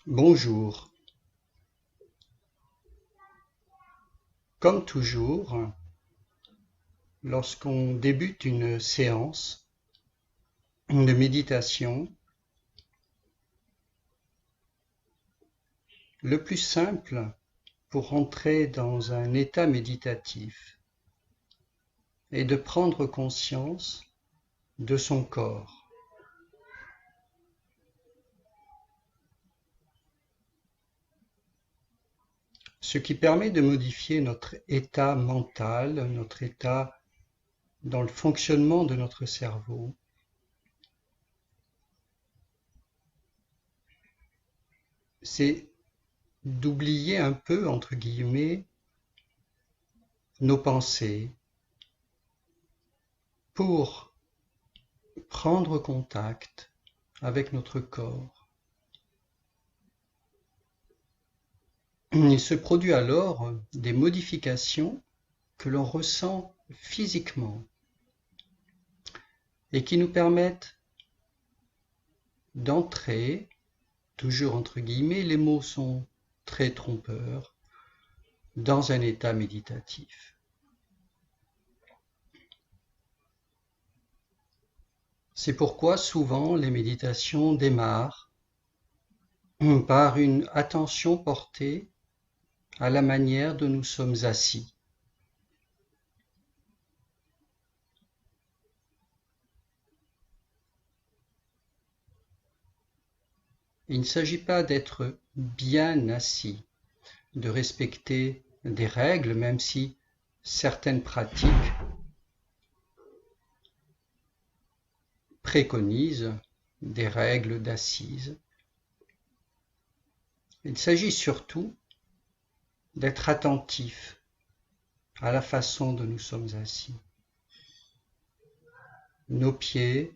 Bonjour. Comme toujours, lorsqu'on débute une séance de méditation, le plus simple pour entrer dans un état méditatif est de prendre conscience de son corps. Ce qui permet de modifier notre état mental, notre état dans le fonctionnement de notre cerveau. C'est d'oublier un peu, entre guillemets, nos pensées pour prendre contact avec notre corps. Il se produit alors des modifications que l'on ressent physiquement et qui nous permettent d'entrer, toujours entre guillemets, les mots sont très trompeurs, dans un état méditatif. C'est pourquoi souvent les méditations démarrent par une attention portée à la manière dont nous sommes assis. Il ne s'agit pas d'être bien assis, de respecter des règles, même si certaines pratiques préconisent des règles d'assise. Il s'agit surtout d'être attentif à la façon dont nous sommes assis. Nos pieds,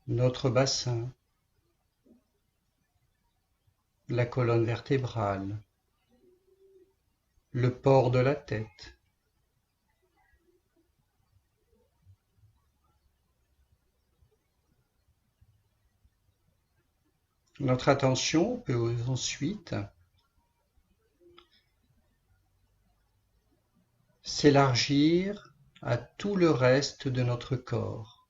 notre bassin, la colonne vertébrale, le port de la tête. Notre attention peut ensuite s'élargir à tout le reste de notre corps.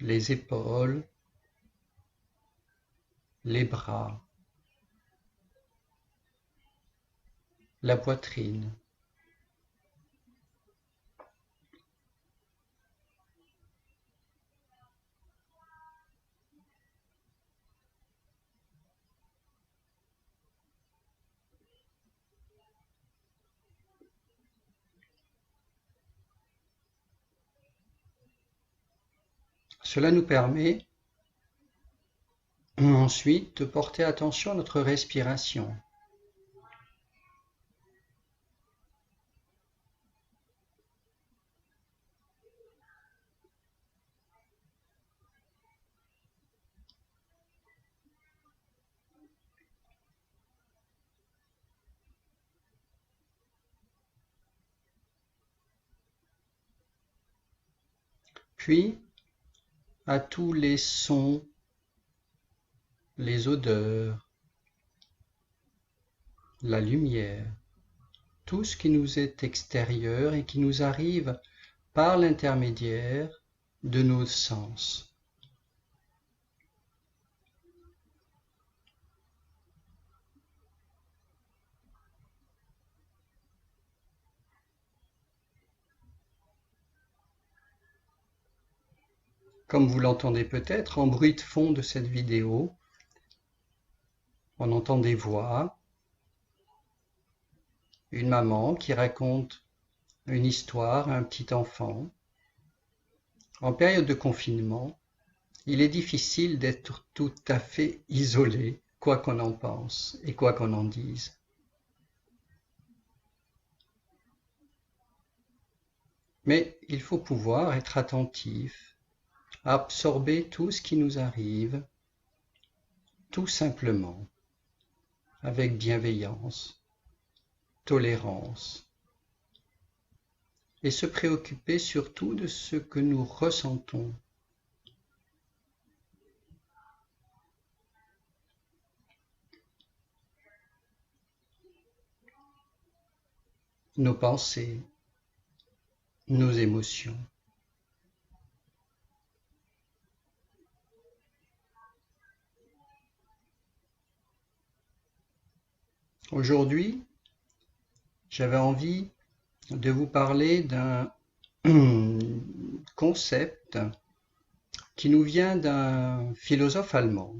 Les épaules, les bras, la poitrine. Cela nous permet ensuite de porter attention à notre respiration. Puis, à tous les sons, les odeurs, la lumière, tout ce qui nous est extérieur et qui nous arrive par l'intermédiaire de nos sens. Comme vous l'entendez peut-être, en bruit de fond de cette vidéo, on entend des voix, une maman qui raconte une histoire à un petit enfant. En période de confinement, il est difficile d'être tout à fait isolé, quoi qu'on en pense et quoi qu'on en dise. Mais il faut pouvoir être attentif, absorber tout ce qui nous arrive, tout simplement, avec bienveillance, tolérance, et se préoccuper surtout de ce que nous ressentons. nos pensées, nos émotions. Aujourd'hui, j'avais envie de vous parler d'un concept qui nous vient d'un philosophe allemand,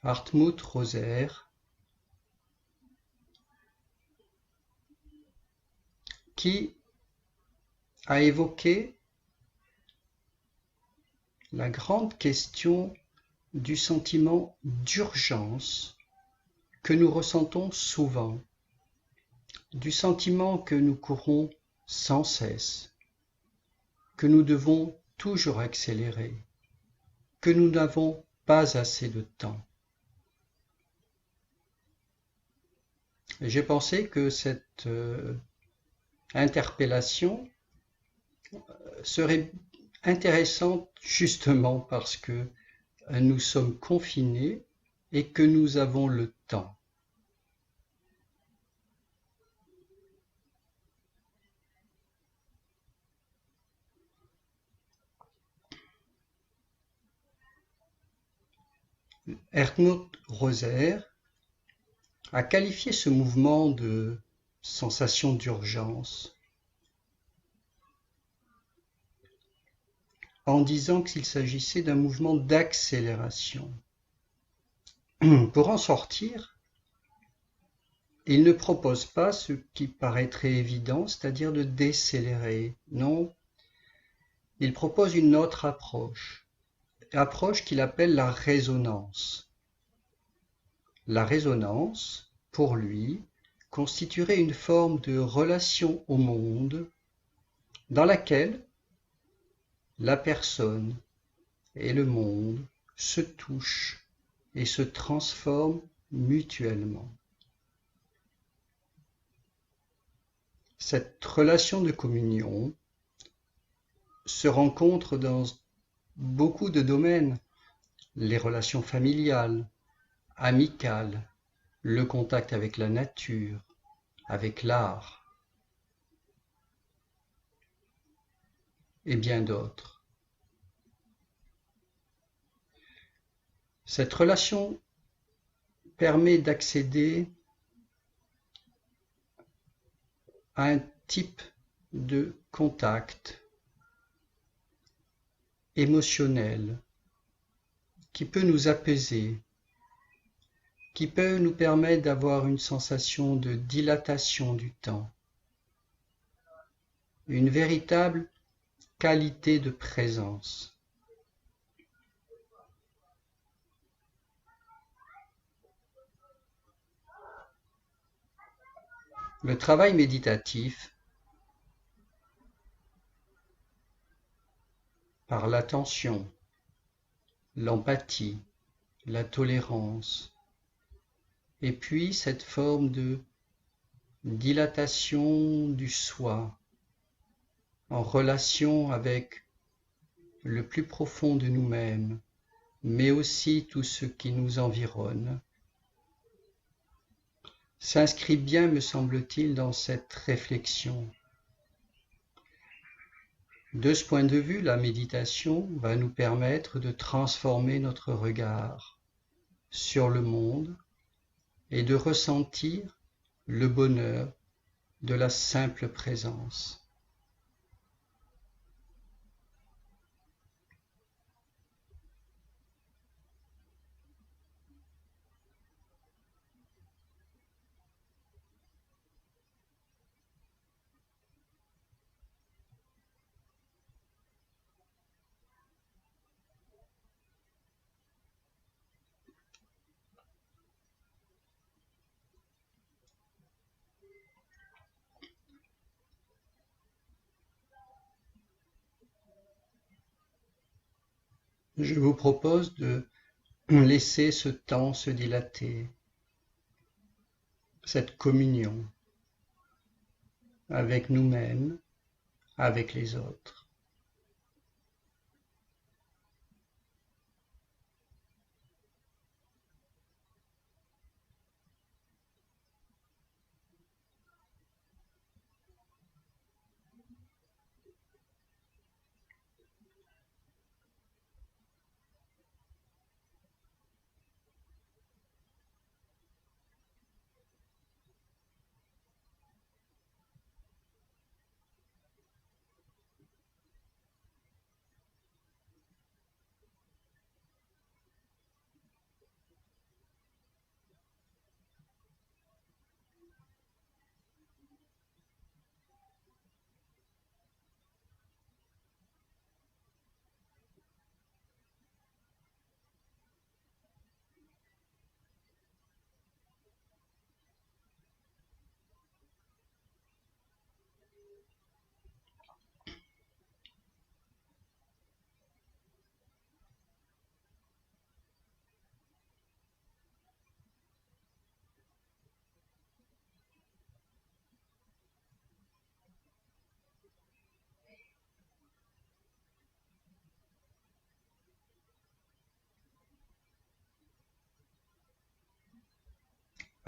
Hartmut Roser, qui a évoqué la grande question du sentiment d'urgence que nous ressentons souvent, du sentiment que nous courons sans cesse, que nous devons toujours accélérer, que nous n'avons pas assez de temps. Et j'ai pensé que cette interpellation serait intéressante justement parce que nous sommes confinés et que nous avons le temps. Hartmut Roser a qualifié ce mouvement de sensation d'urgence en disant qu'il s'agissait d'un mouvement d'accélération. Pour en sortir, il ne propose pas ce qui paraîtrait évident, c'est-à-dire de décélérer. Non, il propose une autre approche qu'il appelle la résonance. La résonance, pour lui, constituerait une forme de relation au monde dans laquelle la personne et le monde se touchent et se transforment mutuellement. Cette relation de communion se rencontre dans beaucoup de domaines, les relations familiales, amicales, le contact avec la nature, avec l'art et bien d'autres. Cette relation permet d'accéder à un type de contact émotionnel qui peut nous apaiser, qui peut nous permettre d'avoir une sensation de dilatation du temps, une véritable qualité de présence. Le travail méditatif, par l'attention, l'empathie, la tolérance, et puis cette forme de dilatation du soi, en relation avec le plus profond de nous-mêmes, mais aussi tout ce qui nous environne, s'inscrit bien, me semble-t-il, dans cette réflexion. De ce point de vue, la méditation va nous permettre de transformer notre regard sur le monde et de ressentir le bonheur de la simple présence. Je vous propose de laisser ce temps se dilater, cette communion avec nous-mêmes, avec les autres.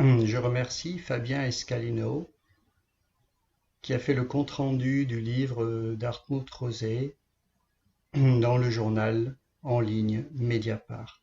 Je remercie Fabien Escalino qui a fait le compte-rendu du livre d'Hartmut Rosé dans le journal en ligne Mediapart.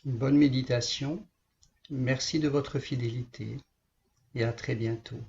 Bonne méditation, merci de votre fidélité et à très bientôt.